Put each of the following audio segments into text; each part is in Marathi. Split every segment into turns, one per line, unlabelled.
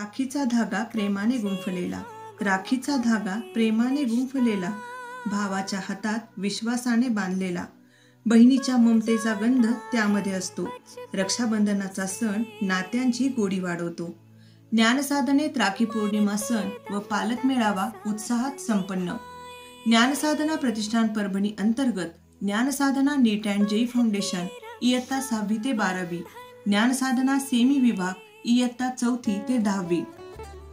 राखीचा धागा प्रेमाने गुंफलेला, राखीचा धागा प्रेमाने गुंफलेला, भावाच्या हातात विश्वासाने बांधलेला, बहिणीच्या ममतेचा गंध त्यामध्ये असतो। रक्षाबंधनाचा सण नात्यांची गोडी वाढवतो। ज्ञानसाधनेत राखी पौर्णिमा सण व पालक मेळावा उत्साहात संपन्न। ज्ञानसाधना प्रतिष्ठान परभणी अंतर्गत ज्ञानसाधना नीट अँड जेई फाउंडेशन इयत्ता 6वी ते 12वी, ज्ञानसाधना सेमी विभाग इयत्ता 4थी ते 10वी,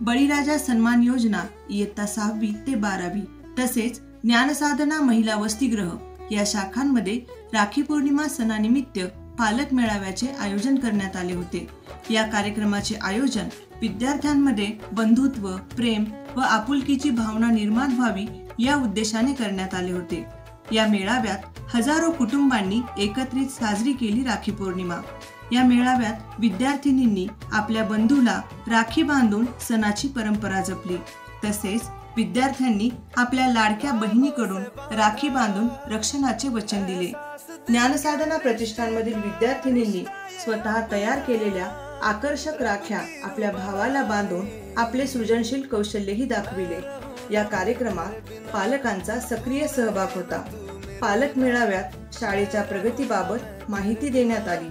बळीराजा सन्मान योजना इयत्ता 6वी ते 12वी, तसेच ज्ञानसाधना महिला वसतिगृह या शाखांमध्ये राखी पौर्णिमा सणानिमित्त पालक मेळाव्याचे आयोजन करण्यात आले होते। या कार्यक्रमाचे आयोजन विद्यार्थ्यांमध्ये बंधुत्व, प्रेम व आपुलकीची भावना निर्माण व्हावी या उद्देशाने करण्यात आले होते। या मेळाव्यात हजारो कुटुंबांनी एकत्रित साजरी केली राखी पौर्णिमा। या मेळाव्यात विद्यार्थिनींनी आपल्या बंधूला राखी बांधून सणाची परंपरा जपली। तसेच विद्यार्थ्यांनी आपल्या लाडक्या बहिणीकडून राखी बांधून रक्षणाचे वचन दिले। ज्ञानसाधना प्रतिष्ठानमधील विद्यार्थिनींनी स्वतः तयार केलेल्या आकर्षक राख्या आपल्या भावाला बांधून आपले सृजनशील कौशल्यही दाखविले। या कार्यक्रमात पालकांचा सक्रिय सहभाग होता। पालक मेळाव्यात शाळेच्या प्रगतीबाबत माहिती देण्यात आली।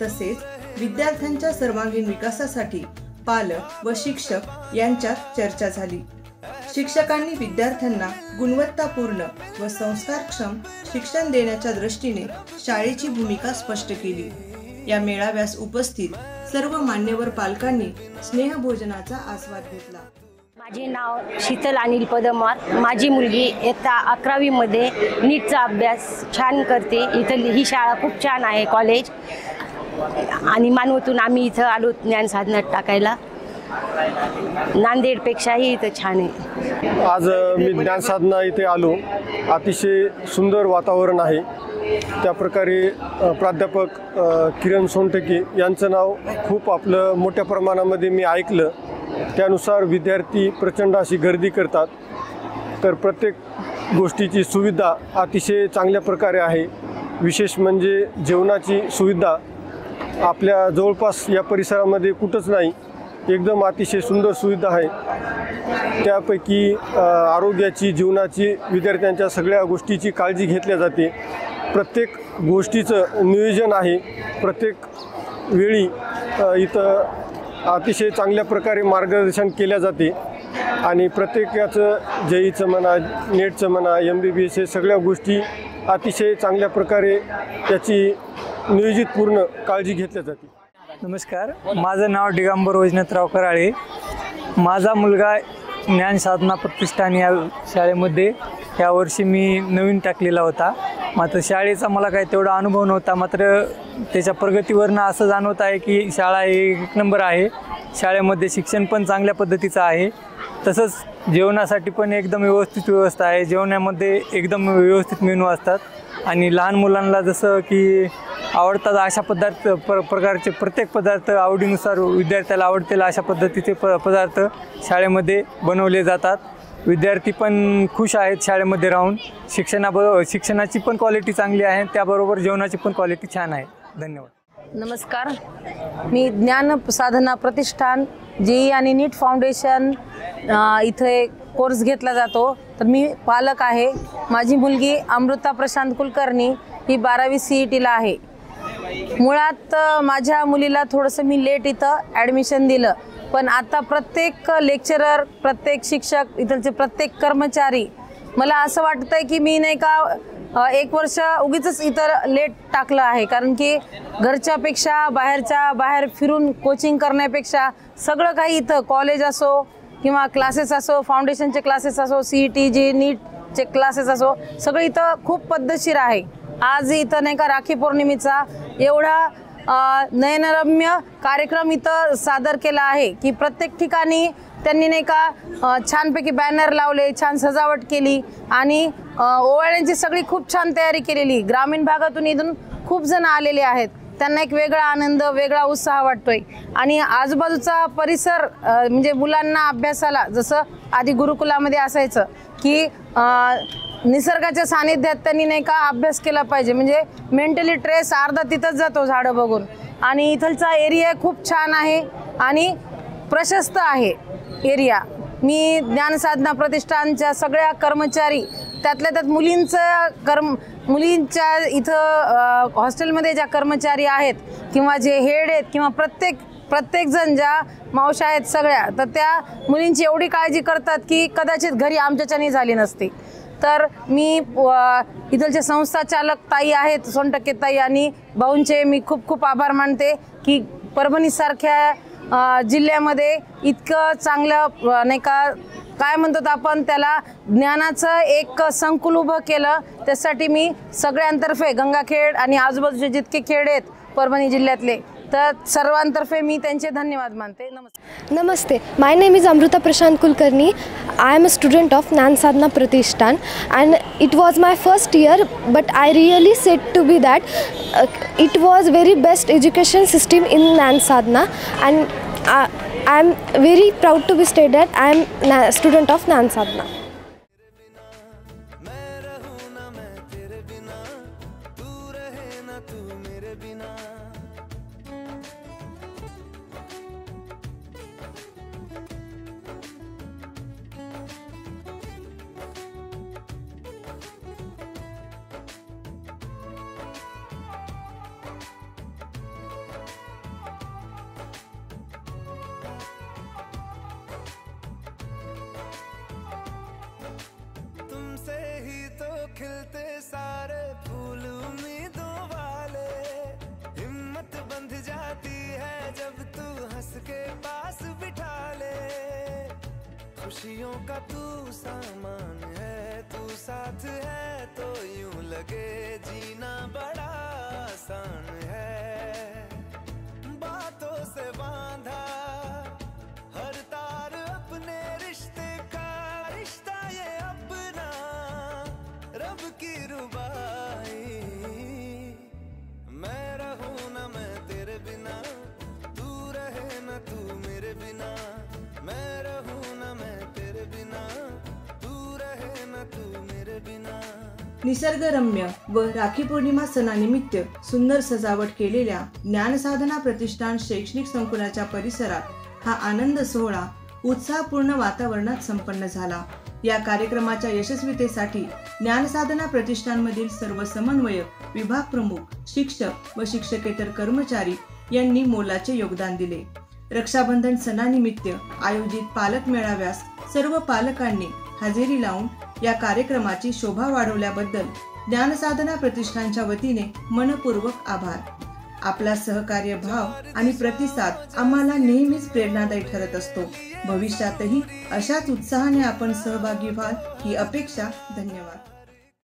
तसेच विद्यार्थ्यांच्या सर्वांगीण विकासासाठी पालक व शिक्षक यांच्यात चर्चा झाली। शिक्षकांनी विद्यार्थ्यांना गुणवत्तापूर्ण व संस्कारक्षम शिक्षण देण्याच्या दृष्टीने शाळेची भूमिका स्पष्ट केली। या मेळाव्यास उपस्थित सर्व मान्यवर पालकांनी स्नेहभोजनाचा आस्वाद घेतला।
माझे नाव शीतल अनिल पदमार। माझी मुलगी इयत्ता 11वी मध्ये नीटचा अभ्यास छान करते। इथं ही शाळा खूप छान आहे, कॉलेज, आणि मानवतून आम्ही इथं आलो ज्ञानसाधनात टाकायला। नांदेडपेक्षाही इथं छान आहे।
आज मी ज्ञानसाधना इथे आलो। अतिशय सुंदर वातावरण आहे। त्या प्रकारे प्राध्यापक किरण सोनटके यांचं नाव खूप आपलं मोठ्या प्रमाणामध्ये मी ऐकलं। त्यानुसार विद्यार्थी प्रचंड अशी गर्दी करतात। तर प्रत्येक गोष्टीची सुविधा अतिशय चांगल्या प्रकारे आहे। विशेष म्हणजे जेवणाची सुविधा आपल्या जवळपास या परिसरामध्ये कुठंच नाही। एकदम अतिशय सुंदर सुविधा आहे। त्यापैकी आरोग्याची, जीवनाची, विद्यार्थ्यांच्या सगळ्या गोष्टीची काळजी घेतली जाते। प्रत्येक गोष्टीचं नियोजन आहे। प्रत्येक वेळी इथं अतिशय चांगल्या प्रकारे मार्गदर्शन केले जाते आणि प्रत्येकाचं जेईचं म्हणा, नेटचं म्हणा, MBBS हे सगळ्या गोष्टी अतिशय चांगल्या प्रकारे त्याची नियोजित पूर्ण काळजी घेतली जाते।
नमस्कार, माझं नाव दिगंबर वैजनाथराव कराळे। माझा मुलगा ज्ञानसाधना प्रतिष्ठान या शाळेमध्ये यावर्षी मी नवीन टाकलेला होता। मात्र शाळेचा मला काही तेवढा अनुभव नव्हता। मात्र त्याच्या प्रगतीवरनं असं जाणवत आहे की शाळा एक नंबर आहे। शाळेमध्ये शिक्षण पण चांगल्या पद्धतीचं आहे। तसंच जेवणासाठी पण एकदम व्यवस्थित व्यवस्था आहे। जेवणामध्ये एकदम व्यवस्थित मेनू असतात आणि लहान मुलांना जसं की आवडतात अशा प्रकारचे प्रत्येक पदार्थ आवडीनुसार विद्यार्थ्याला आवडतील अशा पद्धतीचे पदार्थ शाळेमध्ये बनवले जातात। विद्यार्थी पण खुश आहेत शाळेमध्ये राहून। शिक्षणाची पण क्वालिटी चांगली आहे, त्याबरोबर जेवणाची पण क्वालिटी छान आहे। धन्यवाद।
नमस्कार, मी ज्ञान साधना प्रतिष्ठान जेई आणि नीट फाउंडेशन इथे कोर्स घेतला जातो। तर मी पालक आहे। माझी मुलगी अमृता प्रशांत कुलकर्णी ही 12वी CETला आहे। मुळात माझ्या मुलीला थोडंसं मी लेट इथं ॲडमिशन दिलं, पण आता प्रत्येक लेक्चरर, प्रत्येक शिक्षक, इथलचे प्रत्येक कर्मचारी, मला असं वाटतंय की मी नाही का 1 वर्ष उगीच इथं लेट टाकलं आहे। कारण की घरच्यापेक्षा बाहेर फिरून कोचिंग करण्यापेक्षा सगळं काही इथं कॉलेज असो किंवा क्लासेस असो, फाउंडेशनचे क्लासेस असो, CET जे नीटचे क्लासेस असो, सगळं इथं खूप पद्धतशीर आहे। आज इथं नाही का राखी पौर्णिमेचा एवढा नयनरम्य कार्यक्रम इथं सादर केला आहे की प्रत्येक ठिकाणी त्यांनी नाही का छानपैकी बॅनर लावले, छान सजावट केली आणि ओवाळ्यांची सगळी खूप छान तयारी केलेली। ग्रामीण भागातून इथून खूप जण आलेले आहेत। त्यांना एक वेगळा आनंद, वेगळा उत्साह वाटतोय आणि आजूबाजूचा परिसर म्हणजे मुलांना अभ्यासाला जसं आधी गुरुकुलामध्ये असायचं की निसर्गाच्या सानिध्यात त्यांनी नाही का अभ्यास केला पाहिजे, म्हणजे मेंटली ट्रेस अर्धा तिथंच जातो झाडं बघून। आणि इथलचा एरिया खूप छान आहे आणि प्रशस्त आहे एरिया. मी ज्ञानसाधना प्रतिष्ठानच्या सगळ्या कर्मचारी, त्यातल्या त्यात मुलींच्या इथं हॉस्टेलमध्ये ज्या कर्मचारी आहेत किंवा जे हेड आहेत किंवा प्रत्येकजण ज्या मावश्या आहेत सगळ्या, तर त्या मुलींची एवढी काळजी करतात की कदाचित घरी आमच्याच्यानी झाली नसती. तर मी इथलचे संस्थाचालक ताई आहेत सोनटक्के ताई आणि भाऊंचे मी खूप खूप आभार मानते की परभणीसारख्या जिल्ह्यामध्ये इतकं चांगलं नाही का काय म्हणतो आपण त्याला ज्ञानाचं एक संकुल उभं केलं. त्यासाठी मी सगळ्यांतर्फे गंगाखेड आणि आजूबाजूचे जितके खेड आहेत परभणी जिल्ह्यातले, तर सर्वांतर्फे मी त्यांचे धन्यवाद मानते.
नमस्ते. My name is Amrita Prashant Kulkarni. I am a student of Jnana Sadhana Pratishthan and it was my first year, but I really said to be that it was very best education system in Jnana Sadhana, and I am very proud to be stated that I am a student of Jnana Sadhana.
तुमसे ही तो खिलते सारे फूल उम्मीदों वाले, हिम्मत बंध जाती है जब तू हंस के पास बिठा ले। खुशियों का तू सामान है, तू साथ है तो यूं लगे जीना बड़ा आसान है। बातों से बांधा हर तार अपने रिश्ते का, रिश्ता ये अपना रब की रुबाई। मैं रहूं ना मैं तेरे बिना, तू रहे ना तू मेरे बिना। मैं रहूं ना मैं तेरे बिना, तू रहे ना तू मेरे बिना।
निसर्गरम्य व राखी पौर्णिमा सणानिमित्त सुंदर सजावट केलेल्या ज्ञानसाधना प्रतिष्ठान शैक्षणिक संकुलाच्या परिसरात हा आनंद सोहळा उत्साहपूर्ण वातावरणात संपन्न झाला। या कार्यक्रमाच्या यशस्वीतेसाठी ज्ञानसाधना प्रतिष्ठानमधील सर्व समन्वयक, विभाग प्रमुख, शिक्षक व शिक्षकेतर कर्मचारी यांनी मोलाचे योगदान दिले। रक्षाबंधन सणानिमित्त आयोजित पालक मेळाव्यास सर्व पालकांनी हजेरी लावून या कार्यक्रमाची शोभा वाढवल्याबद्दल ज्ञानसाधना प्रतिष्ठानच्या वतीने मनपूर्वक आभार। आपला सहकार्य भाव आणि प्रतिसाद आम्हाला नेहमीच प्रेरणादायी ठरत असतो। भविष्यातही अशाच उत्साहाने आपण सहभागी व्हाल ही अपेक्षा। धन्यवाद।